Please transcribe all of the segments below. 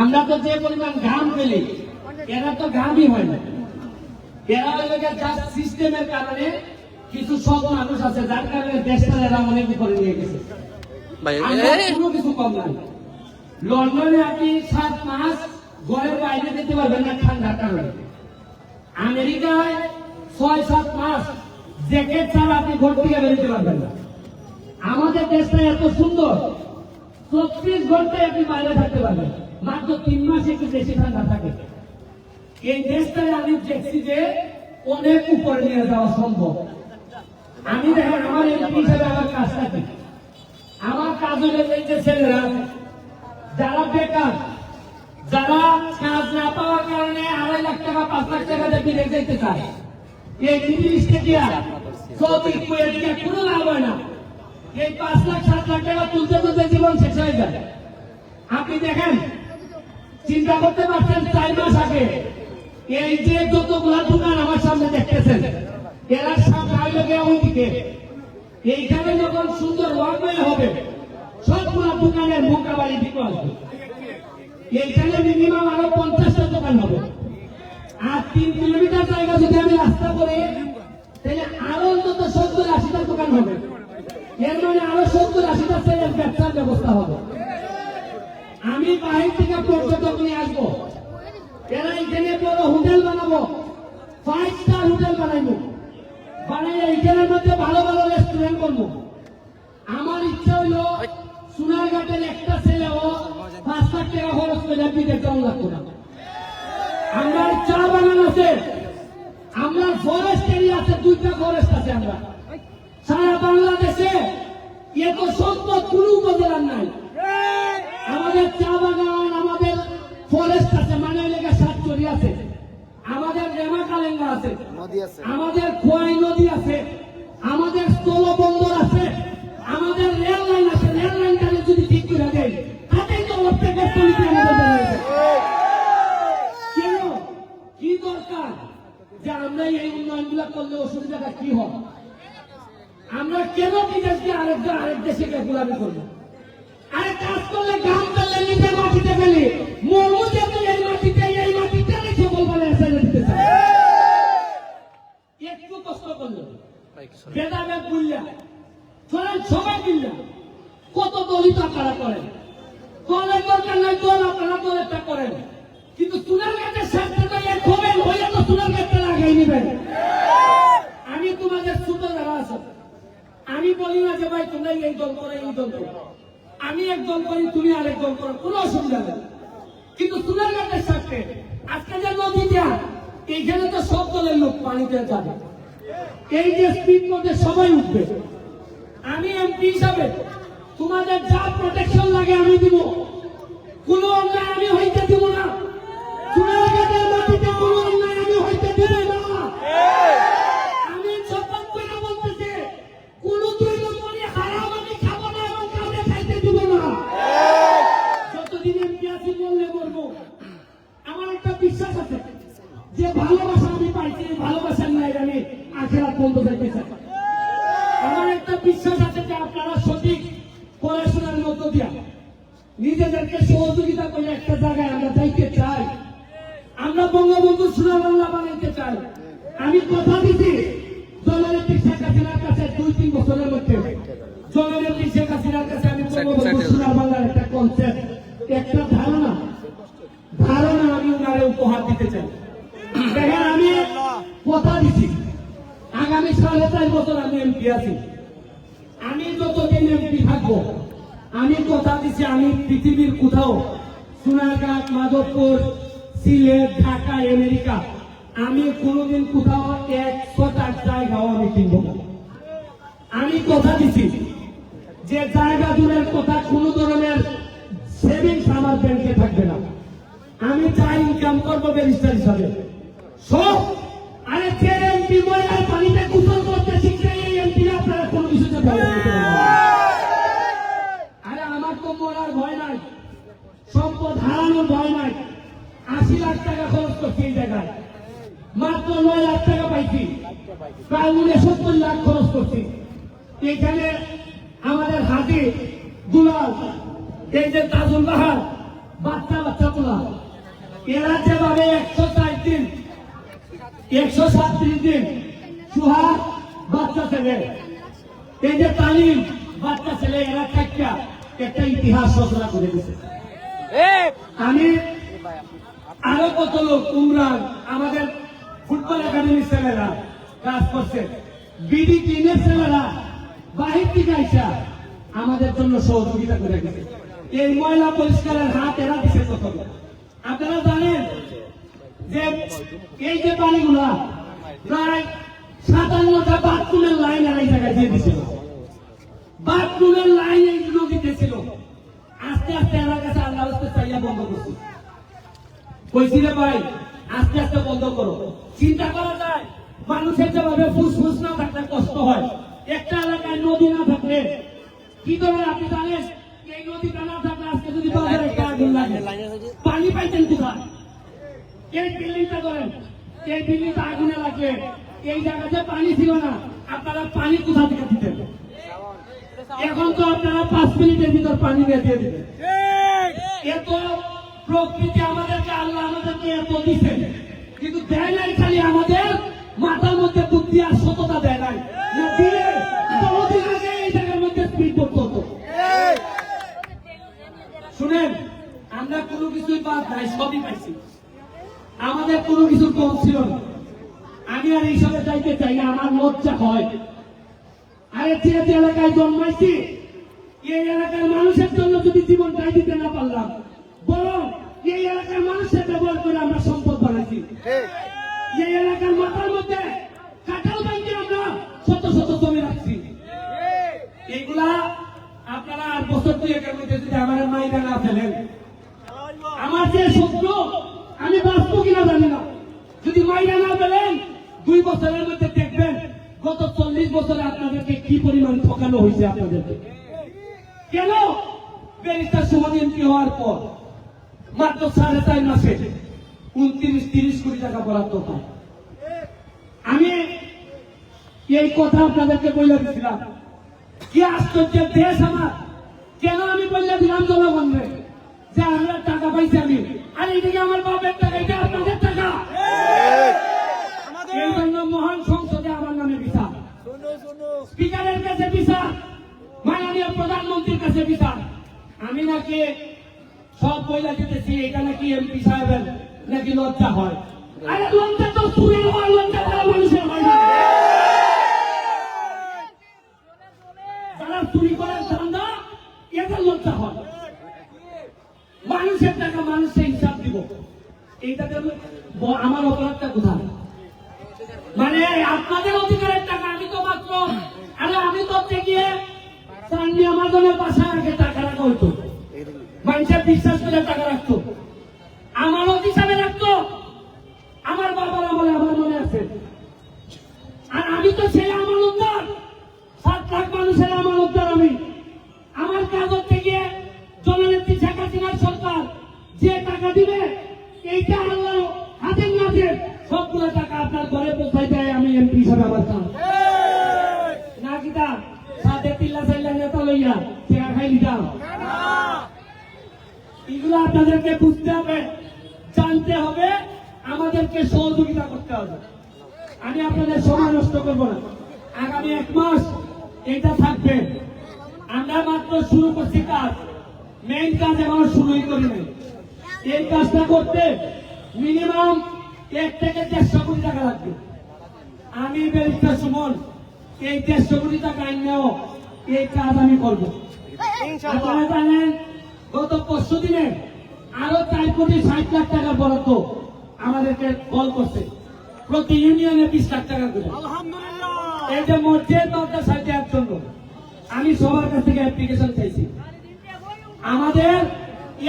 আমরা তো যে পরিমাণ ঘাম ফেলি, এরা তো ঘামই হয় না। এরা হইল জাস্ট সিস্টেমের কারণে কিছু সব মানুষ আছে যার কারণে দেশটা এরা অনেক উপরে নিয়ে গেছে। কোনো কিছু কম নাই। লন্ডনে আপনি 7 মাস ঘরের বাইরে যেতে পারবেন না ঠান্ডার কারণে। আমেরিকায় 6-7 মাস জ্যাকেট ছাড়া আপনি ঘর থেকে বেরোতে পারবেন না। আমাদের দেশটা এত সুন্দর, 34 ঘন্টায় আপনি বাইরে থাকতে পারবেন, মাত্র 3 মাস একটু বেশি ঠান্ডা থাকে। এই দেশটায় আমি দেখছি যে অনেক উপরে নিয়ে যাওয়া সম্ভব। আমি দেখেন আমার এমপি হিসেবে আমার কাজটা কি, আমার কাজ হলে এই যে ছেলেরা যারা বেকার, যারা কাজ না পাওয়ার কারণে 2.5 লাখ টাকা 5 লাখ টাকা দিয়ে বিদেশ যেতে চায়, এই জিনিসটা দিয়া সৌদি কুয়েতে কোনো লাভ হয় না। এই 5 লাখ 7 লাখ টাকা তুলতে তুলতে জীবন শেষ হয়ে যায়। আপনি দেখেন, চিন্তা করতে পারছেন 4 মাস আগে এই যে যতগুলা দোকান আমার সামনে দেখতেছেন, এরা সামনে আগে ওইদিকে এইখানে যখন সুন্দর ওয়ার্কওয়ে হবে, সবগুলা দোকানের মোকাবালি দিতে আসবে। এইখানে মিনিমাম আরো 50টা দোকান হবে। আর 3 কিলোমিটার জায়গা যদি আমি রাস্তা করি, তাহলে আরো অন্তত 70-80টা দোকান হবে। এর মানে আরো 70-80টা ছেলের ব্যবসার ব্যবস্থা হবে। আমি বাইরে থেকে পর্যটক নিয়ে আসবো, এরা এখানে বড় হোটেল বানাবো, 5 স্টার হোটেল বানাইবো, বানাই এইখানের মধ্যে ভালো ভালো রেস্টুরেন্ট করবো। আমার ইচ্ছা হইল সোনারঘাটের একটা ছেলেও 5 লাখ টাকা খরচ করে বিদেশ যাওয়া লাগতো না। আমরা চা বাগান আছে, আমরা ফরেস্ট এরিয়া আছে, 2টা ফরেস্ট আছে। আমরা সারা বাংলাদেশে এত সম্পদ কোন উপজেলার নাই। আমাদের চা বাগান, আমাদের ফরেস্ট আছে, মানে লেগে সাতচুরি আছে, আমাদের রেমা কালেঙ্গা আছে, আমাদের খোয়াই নদী আছে, আমাদের স্থলবন্দর আছে, আমাদের রেল লাইন আছে। রেল লাইনটাকে যদি ঠিক করে দেয়, তাতেই তো অর্থের কেন কি দরকার যে আমরা এই উন্নয়ন গুলা করলে অসুবিধাটা কি হয়? আমরা কেন বিদেশ দিয়ে আরেক দেশে গোলামি করবো? আরে কাজ করলে গান করলে নিজের মাটিতে ফেলি, মরমু যেহেতু এই মাটিতে সকল বলে দিতে চাই। একটু কষ্ট করলো বেদাবেদ বুঝলা চলেন সবাই মিললা, কত দলিত আপনারা করেন, দলের দরকার নাই, দল আপনারা দলেরটা করেন, কিন্তু সোনারঘাটের সাথে তো এক হবেন, হইলে তো সোনারঘাটটা লাগাই নিবেন। আমি তোমাদের ছোট যারা আছে, আমি বলি না যে ভাই তোমরা এই দল করো এই দল করো, আমি এক দল করি তুমি আরেক দল করো, কোনো অসুবিধা নেই। কিন্তু সোনারঘাটের সাথে আজকে যে নদীটা, এইখানে তো সব দলের লোক পানিতে যাবে, এই যে স্পিড মধ্যে সবাই উঠবে। আমি এমপি হিসাবে তোমাদের যা প্রোটেকশন লাগে আমি দিব, কোনো অন্যায় আমি হইতে দিব না। সোনারঘাটের মাটিতে কোনো অন্যায় আমি হইতে দিব না। আমি শপথ করে বলতেছি, কোনো দুর্নীতি হারাম আমি খাবো না এবং কাউকে খাইতে দিব না। যতদিন এমপি আছি বললে বলবো, আমার একটা বিশ্বাস আছে যে ভালোবাসা আমি পাইছি, ভালোবাসার নাই আমি আখেরাত বন্ধ করতে চাই। আমার একটা বিশ্বাস আছে যে আপনারা সঠিক পড়াশোনার মধ্য দিয়া নিজেদেরকে সহযোগিতা করে একটা জায়গায় আমরা যাইতে চাই, আমরা বঙ্গবন্ধু সোনার বাংলা বানাইতে চাই। আমি কথা দিচ্ছি, জননেত্রী শেখ হাসিনার কাছে 2-3 বছরের মধ্যে জননেত্রী শেখ হাসিনার কাছে আমি বঙ্গবন্ধু সোনার বাংলার একটা কনসেপ্ট, একটা ধারণা আমি ওনারে উপহার দিতে চাই। দেখেন, আমি কথা দিচ্ছি, আগামী 4.5 বছর আমি এমপি আছি। আমি যতদিন এমপি থাকবো, আমি কথা দিচ্ছি, আমি পৃথিবীর কোথাও সোনারঘাট, মাধবপুর, সিলেট, ঢাকা, আমেরিকা, আমি কোনোদিন কোথাও 100টা জায়গাও আমি কিনবো না। আমি কথা দিচ্ছি যে জায়গা দূরের কথা, কোনো ধরনের সেভিংস আমার ব্যাংকে থাকবে না। আমি যা ইনকাম করবো ব্যারিস্টার হিসাবে সব, আরে যে এমপি ময়লার পানিতে গোসল করতে শিখছে, এই এমপি আপনারা কোনো কিছুতে ভয় করতে পারবেন না। আরে আমার তো মরার ভয় নাই, সম্পদ হারানোর ভয় নাই। 80 লাখ টাকা খরচ করছি এই জায়গায়, মাত্র 9 লাখ টাকা পাইছি, প্রায় 69 লাখ খরচ করছি। এখানে আমাদের হাতি দুলাল, এই যে তাজুল বাহার, বাচ্চা তোলা এরা যেভাবে 104 দিন 137 দিন সুহাগ বাচ্চা ছেলে, এই যে তালিম বাচ্চা ছেলে, এরা একটা ইতিহাস রচনা করে দিচ্ছে। আমি আরো কত লোক উমরান আমাদের ফুটবল একাডেমির ছেলেরা কাজ করছে, বিডি টিমের ছেলেরা বাহির থেকে আইসা আমাদের জন্য সহযোগিতা করে গেছে। এই ময়লা পরিষ্কারের হাত এরা দিচ্ছে কত। আপনারা জানেন যে এই যে পানিগুলা প্রায় 57টা বাথরুমের লাইন আর এই জায়গায় দিয়ে দিছিল, বাথরুমের লাইন এই নদীতে ছিল। আস্তে আস্তে এলার কাছে আল্লাহ রাস্তা চাইয়া বন্ধ করছি, কইছি রে ভাই আস্তে আস্তে বন্ধ করো। চিন্তা করা যায় মানুষের যেভাবে ফুসফুস না থাকলে কষ্ট হয়, একটা এলাকায় নদী না থাকলে কি করে আপনি জানেন? এই নদীটা না থাকলে আজকে যদি বাজারে একটা আগুন লাগে পানি পাইতেন কোথায়? এই বিল্ডিংটা করেন, এই বিল্ডিংটা আগুনে লাগলে এই জায়গাতে পানি ছিল না, আপনারা পানি কোথা থেকে দিতেন? এখন তো আপনারা 5 মিনিটের ভিতর পানি দিয়ে দিবেন। এত প্রকৃতি আমাদেরকে আল্লাহ আমাদেরকে এত দিচ্ছে, কিন্তু দেয় নাই খালি আমাদের মাথার মধ্যে বুদ্ধি আর সততা দেয় নাই। বহুদিন আগে এই জায়গার মধ্যে স্পিড করতে হতো। শুনেন, আমরা কোনো কিছুই বাদ নাই, সবই পাইছি, আমাদের কোনো কিছু কম ছিল না। আমি আর এইসবে যাইতে চাই না, আমার লজ্জা হয়। আরে যে এলাকায় জন্মাইছি এই এলাকার মানুষের জন্য যদি জীবনটাই দিতে না পারলাম, বরং এই এলাকার মানুষের ব্যবহার করে আমরা সম্পদ বানাইছি। এই এলাকার মাথার মধ্যে কাঁঠাল ব্যাংকে আমরা শত শত জমি রাখছি। এইগুলা আপনারা আর বছর 2-1 মধ্যে যদি আমার মাইরা না ফেলেন, আমার যে শত্রু আমি বাঁচবো কিনা জানি না। যদি মাইরা না ফেলেন 2 বছরের মধ্যে দেখবেন গত 40 বছরে আপনাদেরকে কি পরিমাণ ঠকানো হয়েছে। আপনাদেরকে কেন? ব্যারিস্টার সুমন এমপি হওয়ার পর মাত্র 4.5 মাসে 29-30 কোটি টাকা বরাদ্দ পায়। আমি এই কথা আপনাদেরকে বলে দিয়েছিলাম, কি আশ্চর্যের দেশ আমার। কেন আমি বলে দিলাম জনগণকে যে আমরা টাকা পাইছি আমি, আর এইদিকে আমার বাপের টাকা, এটা আপনাদের টাকা। এই জন্য মহান সংসদে আমার নামে বিচার, স্পিকারের কাছে বিচার, মাননীয় প্রধানমন্ত্রীর কাছে বিচার। আমি নাকি সব বইলা দিতেছি, এটা নাকি এমপি সাহেবের নাকি লজ্জা হয়। আরে লজ্জা তো চুরির হয়, লজ্জা তারা মানুষের হয় না। যারা চুরি করেন ধান্দা, এদের লজ্জা হয়। মানুষের টাকা মানুষের হিসাব দিব, এইটাতে আমার অপরাধটা কোথায়? মানে আপনাদের অধিকারের টাকা আমি তো মাত্র, আরে আমি তো গিয়ে চান্দি আমাজনের বাসায় আগে টাকা রাখা হইতো, মানুষের বিশ্বাস করে টাকা রাখতো, আমার অফিসারে রাখতো, আমার বাবার আমলে আমার মনে আছে। আর আমি তো সেই আমানতদার, 7 লাখ মানুষের আমানতদার আমি। আমার কাজ হচ্ছে গিয়ে জননেত্রী শেখ হাসিনার সরকার যে টাকা দিবে, এইটা আল্লাহ হাতের নাতে সবগুলো টাকা আপনার ঘরে পৌঁছাই দেয়। আমি এমপি হিসাবে আমার কাজ না কিতা সাথে 3 লাখ 4 লাখ নেতা লইয়া টাকা খাই দিতাম। এগুলো আপনাদেরকে বুঝতে হবে, জানতে হবে, আমাদেরকে সহযোগিতা করতে হবে। আমি আপনাদের সময় নষ্ট করব না। আগামী 1 মাস এটা থাকবে। আমরা মাত্র শুরু করছি কাজ, মেইন কাজ এখনো শুরুই করি নাই। এই কাজটা করতে মিনিমাম 1 থেকে 150 কোটি টাকা লাগবে। আমি ব্যারিস্টার সুমন এই 150 কোটি টাকা আনলেও এই কাজ আমি করবো। আপনারা জানেন গত 5 দিনে আরো 4 কোটি 60 লাখ টাকা বরাদ্দ আমাদেরকে কল করছে, প্রতি ইউনিয়নে 20 লাখ টাকা করে। এই যে মসজিদ মাদ্রাসা দেওয়ার জন্য আমি সবার কাছ থেকে অ্যাপ্লিকেশন চাইছি। আমাদের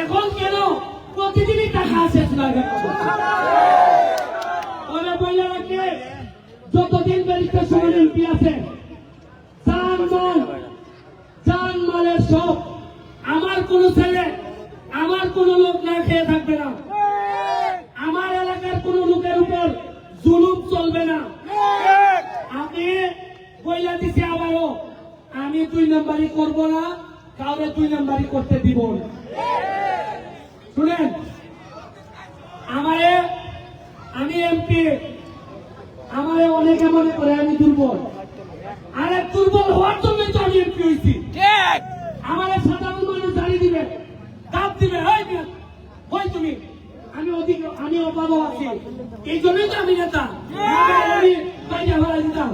এখন কেন প্রতিদিনই টাকা আসে ওরা বলে রাখে, যতদিন ব্যারিস্টার সুমন এমপি আছে জানমালের সব, আমার কোন ছেলে, আমার কোন লোক না খেয়ে থাকবে না, আমার এলাকার কোন লোকের উপর জুলুম চলবে না। আমি বইলা দিছি আবারও, আমি 2 নম্বরই করব না, কাউরে 2 নম্বরই করতে দিব না। শুনেন, এমপি আমারে অনেকে মনে করে আমি দুর্বল, আরে দুর্বল হওয়ার জন্যই তো আমি এমপি হয়েছি। আমারে সাধারণ মানুষ জানিয়ে দিবে, দাব দিবে, ওই তুমি আমি অভাবও আছি, এই জন্যই তো আমি নেতা। আমি বাইরে হওয়া দিতাম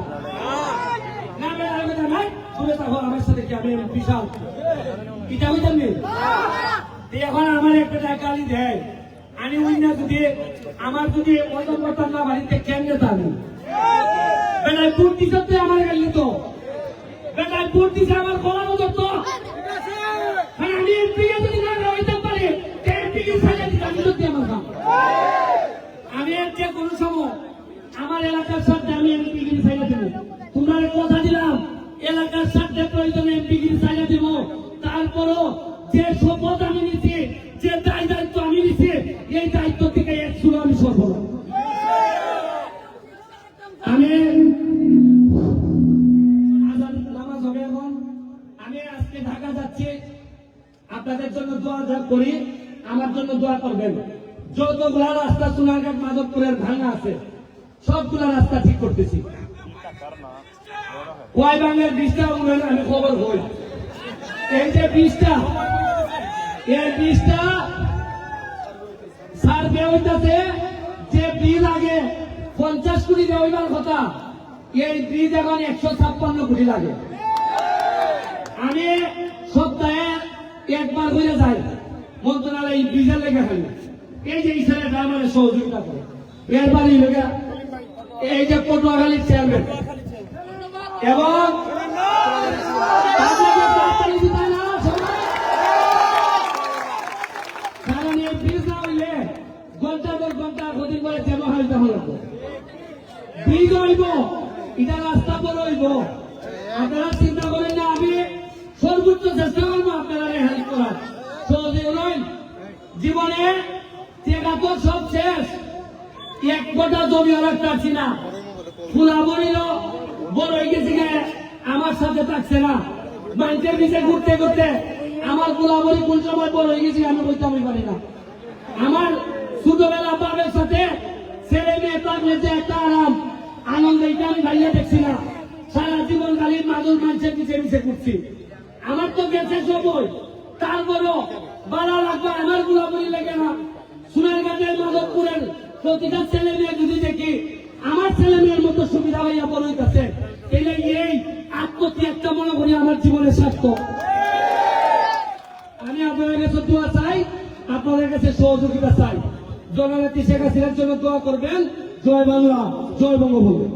না, আমার সাথে কি আমি বিশাল এটা হইতাম নি। এখন আমার একটা টাকালি দেয়, আমি ওই না যদি আমার যদি ওজন করতাম না বাড়িতে কেন যেতাম বেটায় ভোট দিতে আমার গেলি তো, বেটায় ভোট দিতে আমার বলানো ধরতো। আমি এমপি যদি না হইতে পারি এমপি সাজা দিতাম আমার কাম। আমি যে কোনো সময় আমার এলাকার সাথে আমি এমপি গিরি সাজা দেব। তোমরা কথা দিলাম এলাকার সাথে প্রয়োজনে এমপি গিরি সাজা দেব। তারপরও যে শপথ আমি নিচ্ছি, যে দায়িত্ব আমি নিচ্ছি, এই দায়িত্ব থেকে এক শুরু আমি সফল। আমি নামাজ হবে এখন, আমি আজকে ঢাকা যাচ্ছি, আপনাদের জন্য দোয়া করি, আমার জন্য দোয়া করবেন। যতগুলা রাস্তা সোনারঘাট মাধবপুরের ভাঙা আছে সবগুলা রাস্তা ঠিক করতেছি। কয় বাংলার বীজটা আমি খবর হই, এই যে বীজটা এই বীজটা সার্ভে হইতেছে, যে ব্রিজ আগে 50 কোটি হইবার কথা, এই ব্রিজ এখন 156 কোটি লাগে। আমি সপ্তাহে একবার হয়ে যাই মন্ত্রণালয় এই ব্রিজের লেগে ফেলি, এই যে ইসারা আমার সহযোগিতা করে এর বাড়ি লেগে, এই যে পটুয়াখালীর চেয়ারম্যান এবং ব্রিজ হইব, এটা রাস্তা বড় হইব। আপনারা চিন্তা করেন না, আমি সর্বোচ্চ চেষ্টা করবো আপনারা হেল্প করার, সহযোগী নয়। জীবনে টেকা তো সব শেষ, এক কোটা জমি আর রাখছি না, ফুলা বলিল বড় হয়ে গেছি, আমার সাথে থাকছে না, মানুষের পিছিয়ে ঘুরতে ঘুরতে আমার গোলাবরি কোন সময় বড় হয়ে গেছি আমি বলতে আমি পারি না। আমার ছোটবেলা বাবার সাথে ছেলে মেয়ে থাকলে যে একটা আরাম আনন্দ, এটা আমি ভাইয়া দেখছি না। সারা জীবন খালি মানুষের পিছিয়ে পিছিয়ে ঘুরছি, আমার তো গেছে সবই। তারপরও বাড়া লাগবে আমার গোলাবরি লেগে না। সোনারঘাটের মাধবপুরের প্রতিটা ছেলে মেয়ে যদি দেখি আমার ছেলে মেয়ের মতো সুবিধা ভাইয়া বড় হইতেছে, এই আত্মত্যাগটা মনে করি আমার জীবনের সার্থক। আমি আপনাদের কাছে দোয়া চাই, আপনাদের কাছে সহযোগিতা চাই। জননেত্রী শেখ হাসিনার জন্য দোয়া করবেন। জয় বাংলা, জয় বঙ্গবন্ধু।